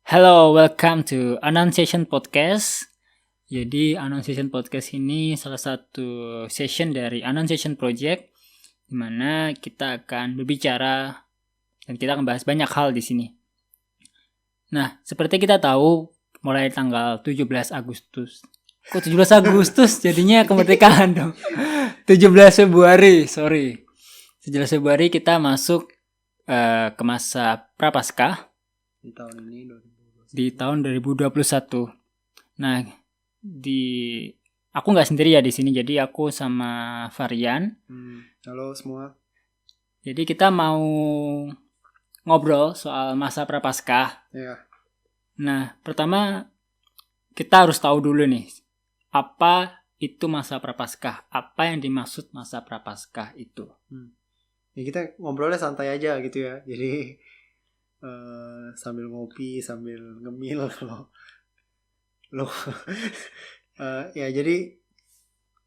Hello, welcome to Annunciation Podcast. Jadi Annunciation Podcast ini salah satu session dari Annunciation Project di mana kita akan berbicara dan kita akan bahas banyak hal di sini. Nah, seperti kita tahu mulai tanggal 17 Agustus. Kok 17 Agustus jadinya kemerdekaan dong. 17 Februari, sorry. 17 Februari kita masuk ke masa Prapaskah di tahun ini di tahun 2021. Nah, aku nggak sendiri ya di sini, jadi aku sama Varian. Halo semua. Jadi kita mau ngobrol soal masa Prapaskah. Ya. Nah, pertama kita harus tahu dulu nih, apa itu masa Prapaskah? Apa yang dimaksud masa Prapaskah itu? Ya kita ngobrolnya santai aja gitu ya. Jadi sambil ngopi, sambil ngemil kalau lo ya jadi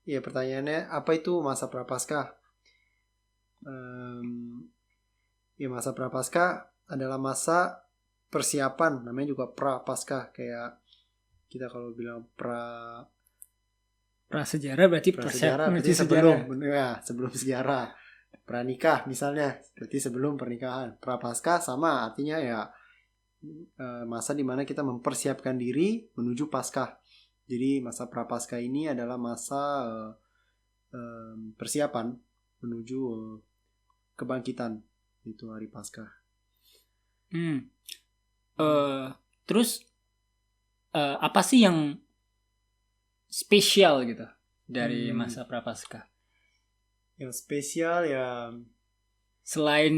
ya pertanyaannya apa itu masa Prapaskah? Ya masa Prapaskah adalah masa persiapan, namanya juga Prapaskah, kayak kita kalau bilang Prasejarah berarti sebelum sejarah. Pranikah misalnya, berarti sebelum pernikahan. Prapaskah sama artinya ya masa dimana kita mempersiapkan diri menuju Paskah. Jadi masa Prapaskah ini adalah masa persiapan menuju kebangkitan, itu hari Paskah. Terus apa sih yang spesial gitu dari masa Prapaskah? Yang spesial ya selain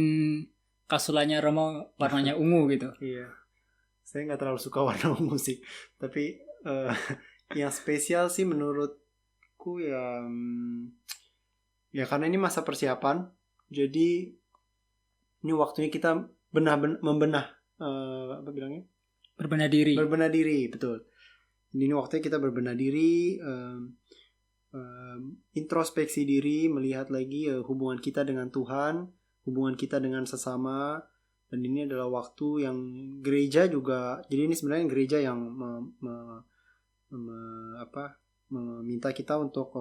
kasulanya Romo warnanya ungu gitu. Iya, saya nggak terlalu suka warna ungu sih. Tapi yang spesial sih menurutku ya karena ini masa persiapan. Jadi ini waktunya kita membenah apa bilangnya? Berbenah diri. Berbenah diri, betul. Ini waktunya kita berbenah diri. Introspeksi diri, melihat lagi hubungan kita dengan Tuhan, hubungan kita dengan sesama. Dan ini adalah waktu yang gereja juga, jadi ini sebenarnya gereja yang meminta kita untuk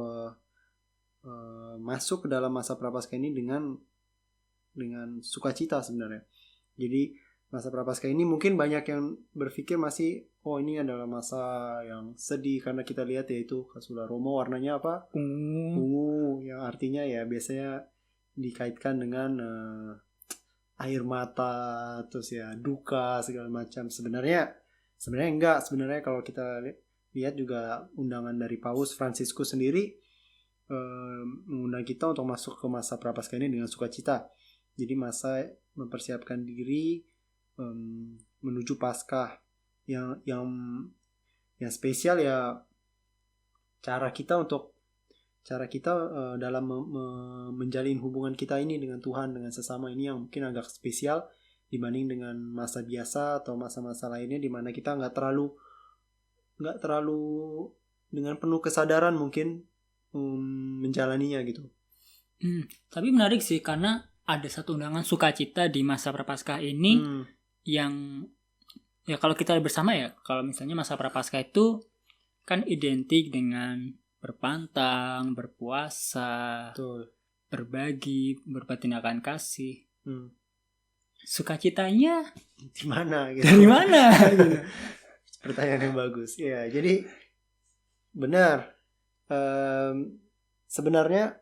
masuk ke dalam masa Prapaskah ini dengan sukacita sebenarnya. Jadi masa Prapaskah ini mungkin banyak yang berpikir masih ini adalah masa yang sedih, karena kita lihat yaitu kasula Romo warnanya apa? Ungu, yang artinya ya biasanya dikaitkan dengan air mata, terus ya duka segala macam. Sebenarnya enggak. Sebenarnya kalau kita lihat juga undangan dari Paus Fransiskus sendiri mengundang kita untuk masuk ke masa Prapaskah ini dengan sukacita. Jadi masa mempersiapkan diri menuju Paskah. Yang spesial ya cara kita dalam menjalin hubungan kita ini dengan Tuhan, dengan sesama, ini yang mungkin agak spesial dibanding dengan masa biasa atau masa-masa lainnya di mana kita nggak terlalu dengan penuh kesadaran mungkin menjalaninya gitu. Tapi menarik sih, karena ada satu undangan sukacita di masa Prapaskah ini yang ya kalau kita bersama ya, kalau misalnya masa Prapaskah itu kan identik dengan berpantang, berpuasa, betul, berbagi, berbuat tindakan kasih. Sukacitanya di mana gitu? Dari mana? Pertanyaan yang bagus. Ya, jadi benar. Sebenarnya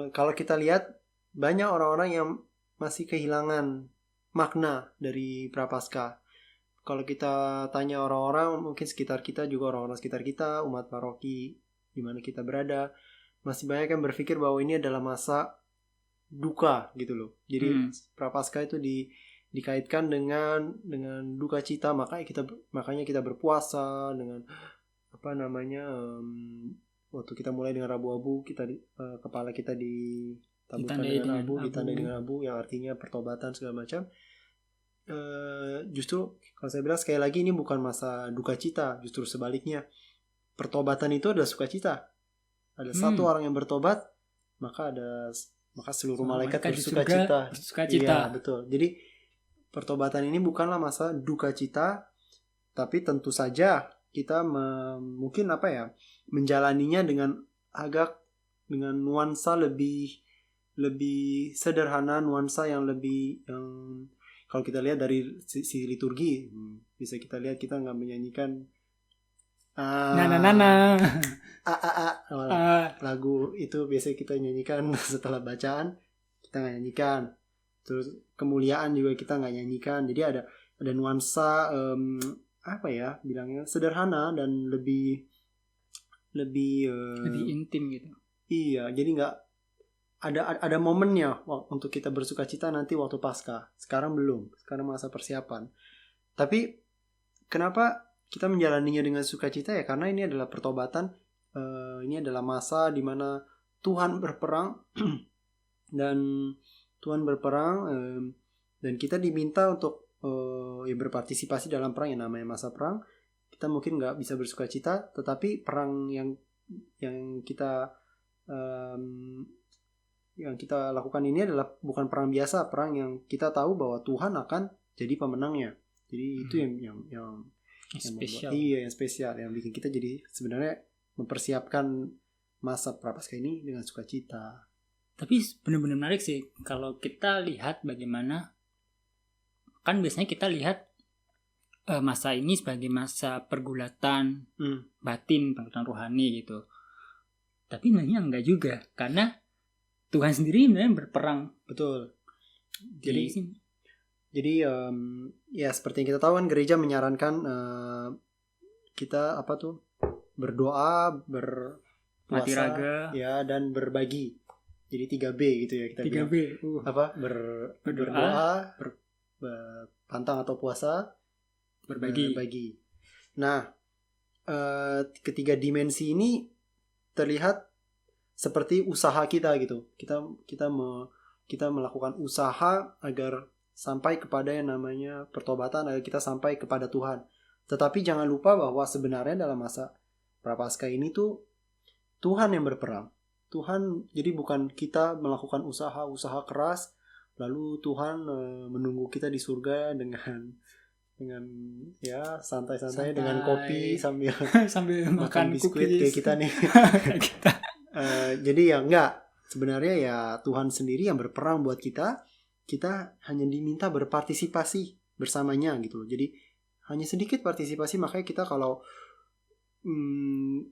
kalau kita lihat banyak orang-orang yang masih kehilangan makna dari Prapaskah. Kalau kita tanya orang-orang mungkin sekitar kita juga, orang-orang sekitar kita, umat paroki di mana kita berada, masih banyak yang berpikir bahwa ini adalah masa duka gitu loh. Jadi Prapaskah itu dikaitkan dengan duka cita, makanya kita berpuasa dengan waktu kita mulai dengan abu-abu, kita kepala kita ditaburkan dengan abu, ditandai dengan abu, yang artinya pertobatan segala macam. Justru kalau saya bilang sekali lagi, ini bukan masa duka cita, justru sebaliknya, pertobatan itu adalah sukacita. Ada satu orang yang bertobat, maka seluruh malaikat bersukacita. Iya, betul. Jadi pertobatan ini bukanlah masa duka cita, tapi tentu saja kita mungkin menjalaninya dengan nuansa lebih sederhana, nuansa yang kalau kita lihat dari sisi liturgi, bisa kita lihat kita nggak menyanyikan lagu itu biasanya kita nyanyikan setelah bacaan, kita nggak nyanyikan. Terus kemuliaan juga kita nggak nyanyikan. Jadi ada nuansa bilangnya sederhana dan lebih intim gitu. Iya, jadi nggak ada momennya untuk kita bersukacita nanti waktu Paskah. Sekarang belum, sekarang masa persiapan. Tapi kenapa kita menjalaninya dengan sukacita ya? Karena ini adalah pertobatan. Ini adalah masa di mana Tuhan berperang dan kita diminta untuk berpartisipasi dalam perang yang namanya masa perang. Kita mungkin nggak bisa bersukacita, tetapi perang yang kita lakukan ini adalah bukan perang biasa, perang yang kita tahu bahwa Tuhan akan jadi pemenangnya. Jadi itu yang spesial. Yang spesial, yang bikin kita jadi sebenarnya mempersiapkan masa Prapaskah ini dengan sukacita. Tapi benar-benar menarik sih kalau kita lihat bagaimana, kan biasanya kita lihat masa ini sebagai masa pergulatan batin, pergulatan rohani gitu. Tapi sebenarnya enggak juga, karena Tuhan sendiri sebenarnya berperang. Betul. Jadi ya seperti yang kita tahu kan, gereja menyarankan kita berdoa, berpuasa, raga, ya, dan berbagi. Jadi 3B gitu ya kita 3B. Berdoa, pantang atau puasa, berbagi. Nah, ketiga dimensi ini terlihat seperti usaha kita gitu. Kita melakukan usaha agar sampai kepada yang namanya pertobatan, agar kita sampai kepada Tuhan. Tetapi jangan lupa bahwa sebenarnya dalam masa Prapaskah ini tuh Tuhan yang berperang. Jadi bukan kita melakukan usaha keras, lalu Tuhan menunggu kita di surga dengan ya santai-santai dengan kopi sambil makan biskuit kayak kita nih. Jadi ya enggak, sebenarnya ya Tuhan sendiri yang berperang buat kita. Kita hanya diminta berpartisipasi bersamanya gitu loh. Jadi hanya sedikit partisipasi, makanya kita kalau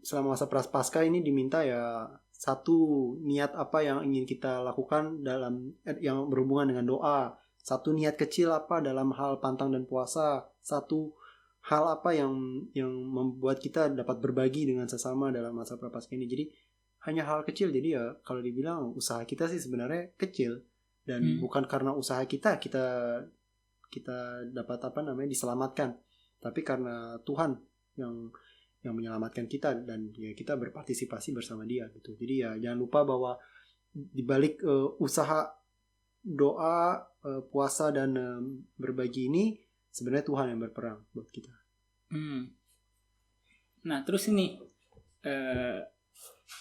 selama masa Prapaskah ini diminta ya satu niat apa yang ingin kita lakukan dalam yang berhubungan dengan doa, satu niat kecil apa dalam hal pantang dan puasa, satu hal apa yang membuat kita dapat berbagi dengan sesama dalam masa Prapaskah ini. Jadi hanya hal kecil. Jadi ya kalau dibilang usaha kita sih sebenarnya kecil, dan bukan karena usaha kita dapat diselamatkan, tapi karena Tuhan yang menyelamatkan kita, dan ya kita berpartisipasi bersama Dia gitu. Jadi ya jangan lupa bahwa di balik usaha doa, puasa dan berbagi ini sebenarnya Tuhan yang berperang buat kita. Nah terus ini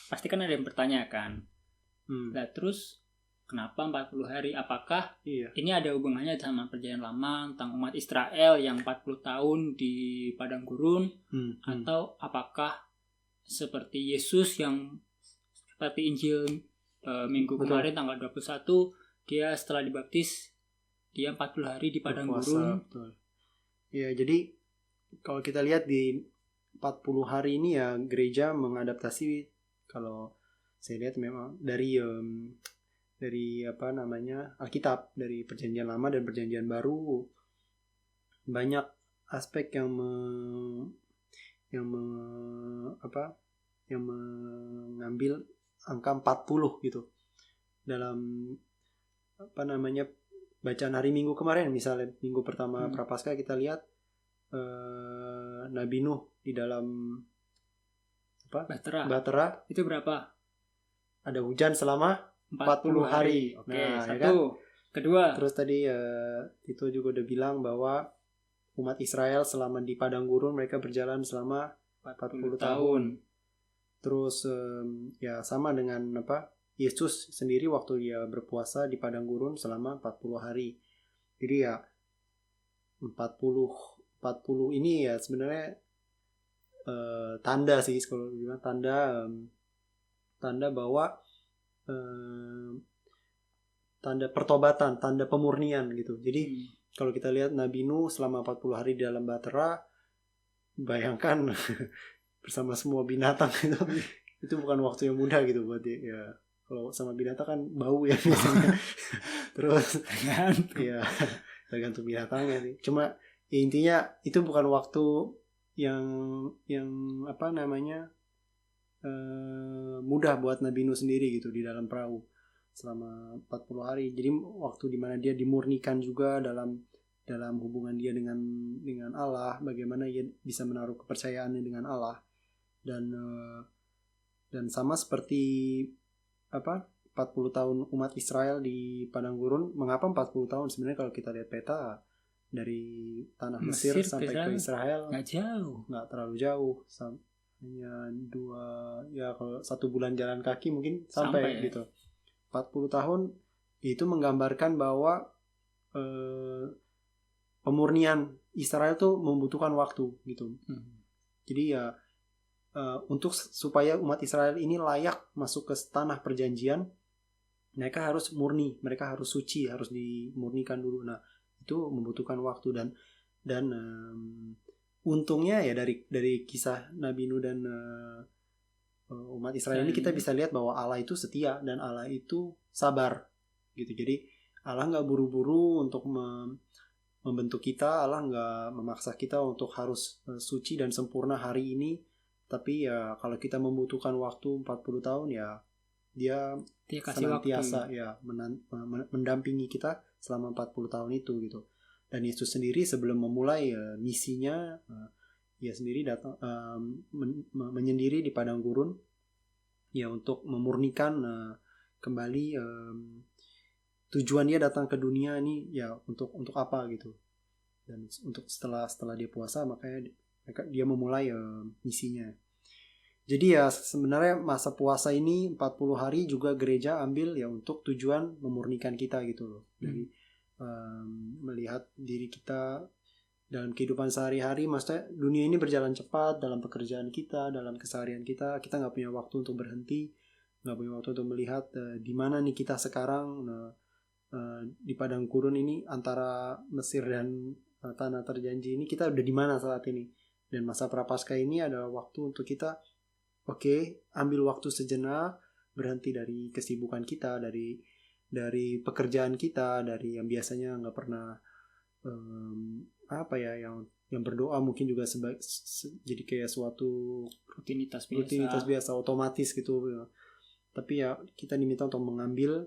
pasti kan ada yang bertanya kan, nah terus kenapa 40 hari? Apakah ini ada hubungannya sama perjanjian lama tentang umat Israel yang 40 tahun di padang gurun? Atau apakah seperti Yesus yang seperti Injil minggu kemarin tanggal 21, dia setelah dibaptis dia 40 hari di padang gurun? Betul. Ya, jadi kalau kita lihat di 40 hari ini ya gereja mengadaptasi, kalau saya lihat memang dari Alkitab, dari Perjanjian Lama dan Perjanjian Baru, banyak aspek yang mengambil angka 40 gitu dalam bacaan hari Minggu kemarin. Misalnya minggu pertama Prapaskah kita lihat Nabi Nuh di dalam Bahtera. Itu berapa? Ada hujan selama 40 hari. Oke, satu. Ya kan? Kedua. Terus tadi Tito juga udah bilang bahwa umat Israel selama di padang gurun mereka berjalan selama 40 tahun. Terus ya sama dengan Yesus sendiri waktu dia berpuasa di padang gurun selama 40 hari. Jadi ya 40 ini ya sebenarnya tanda sih, kalau bilang tanda bahwa tanda pertobatan, tanda pemurnian gitu. Jadi kalau kita lihat Nabi Nuh selama 40 hari di dalam bahtera, bayangkan bersama semua binatang itu bukan waktu yang mudah gitu buat dia. Ya, kalau sama binatang kan bau ya biasanya. Terus ya tergantung binatangnya sih. Cuma ya, intinya itu bukan waktu yang apa namanya mudah buat Nabi Nuh sendiri gitu di dalam perahu selama 40 hari. Jadi waktu dimana dia dimurnikan juga dalam hubungan dia dengan Allah, bagaimana ia bisa menaruh kepercayaannya dengan Allah. Dan sama seperti 40 tahun umat Israel di padang gurun. Mengapa 40 tahun? Sebenarnya kalau kita lihat peta dari tanah Mesir sampai ke Israel nggak terlalu jauh, hanya kalau 1 bulan jalan kaki mungkin sampai gitu. 40 tahun itu menggambarkan bahwa pemurnian Israel tuh membutuhkan waktu gitu. Jadi ya untuk supaya umat Israel ini layak masuk ke tanah perjanjian, mereka harus murni, mereka harus suci, harus dimurnikan dulu. Nah, itu membutuhkan waktu dan untungnya ya dari kisah Nabi Nuh dan umat Israel ini kita bisa lihat bahwa Allah itu setia dan Allah itu sabar gitu. Jadi Allah nggak buru-buru untuk membentuk kita, Allah nggak memaksa kita untuk harus suci dan sempurna hari ini. Tapi ya kalau kita membutuhkan waktu 40 tahun ya dia senantiasa ya mendampingi kita selama 40 tahun itu gitu. Dan Yesus sendiri sebelum memulai misinya ia sendiri datang menyendiri di padang gurun ya untuk memurnikan kembali tujuan dia datang ke dunia ini ya untuk apa gitu. Dan untuk setelah dia puasa makanya dia memulai misinya. Jadi ya sebenarnya masa puasa ini 40 hari juga gereja ambil ya untuk tujuan memurnikan kita gitu loh. Jadi melihat diri kita dalam kehidupan sehari-hari, maksudnya dunia ini berjalan cepat dalam pekerjaan kita, dalam keseharian kita nggak punya waktu untuk berhenti, nggak punya waktu untuk melihat di mana nih kita sekarang di padang gurun ini antara Mesir dan tanah terjanji ini, kita udah di mana saat ini. Dan masa Prapaskah ini adalah waktu untuk kita ambil waktu sejenak, berhenti dari kesibukan kita, dari pekerjaan kita, dari yang biasanya nggak pernah yang berdoa mungkin juga jadi kayak suatu rutinitas biasa otomatis gitu. Tapi ya kita diminta untuk mengambil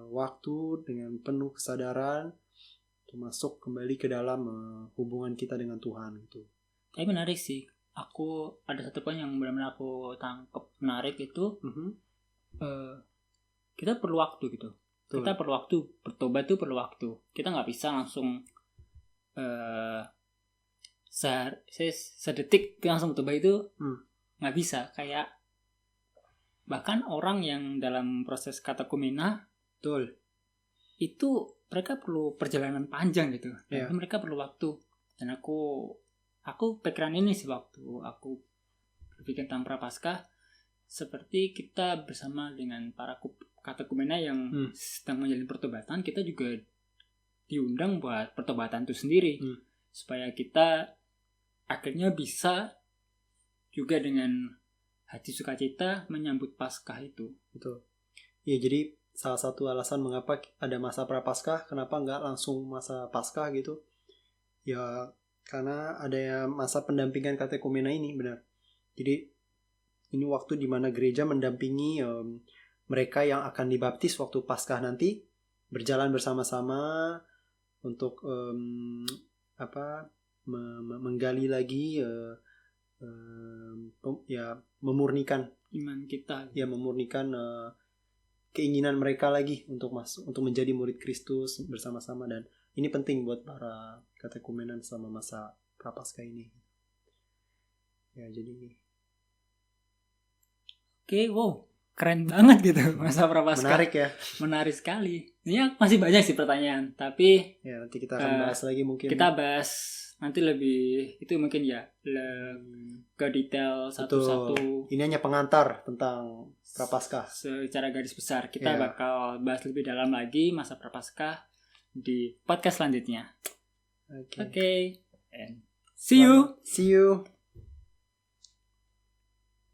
waktu dengan penuh kesadaran untuk masuk kembali ke dalam hubungan kita dengan Tuhan gitu. Tapi menarik sih. Aku ada satu poin yang benar-benar aku tangkap menarik itu. Kita perlu waktu gitu. Betul. Kita perlu waktu, bertobat itu perlu waktu. Kita nggak bisa langsung sedetik langsung bertobat itu nggak bisa. Kayak bahkan orang yang dalam proses katekumena itu mereka perlu perjalanan panjang gitu. Dan mereka perlu waktu. Dan aku pikiran ini sih waktu aku berpikir tentang Prapaskah, seperti kita bersama dengan para katekumena yang sedang menjalin pertobatan, kita juga diundang buat pertobatan itu sendiri. Supaya kita akhirnya bisa juga dengan hati sukacita menyambut Paskah itu. Betul. Ya, jadi salah satu alasan mengapa ada masa Prapaskah, kenapa nggak langsung masa Paskah gitu. Ya karena ada masa pendampingan katekumena ini, benar. Jadi ini waktu di mana gereja mendampingi mereka yang akan dibaptis waktu Paskah nanti, berjalan bersama-sama untuk menggali lagi memurnikan iman kita. Ya, memurnikan keinginan mereka lagi untuk menjadi murid Kristus bersama-sama. Dan ini penting buat para katekumenan selama masa Prapaskah ini. Ya, jadi wow, keren banget gitu masa Prapaskah. Menarik ya. Menarik sekali. Ini masih banyak sih pertanyaan, tapi Ya, nanti kita akan bahas lagi mungkin. kita bahas nanti lebih itu mungkin ya ke detail satu-satu. Ini hanya pengantar tentang Prapaskah. Secara garis besar kita bakal bahas lebih dalam lagi masa Prapaskah di podcast selanjutnya. Oke. Okay. And see you.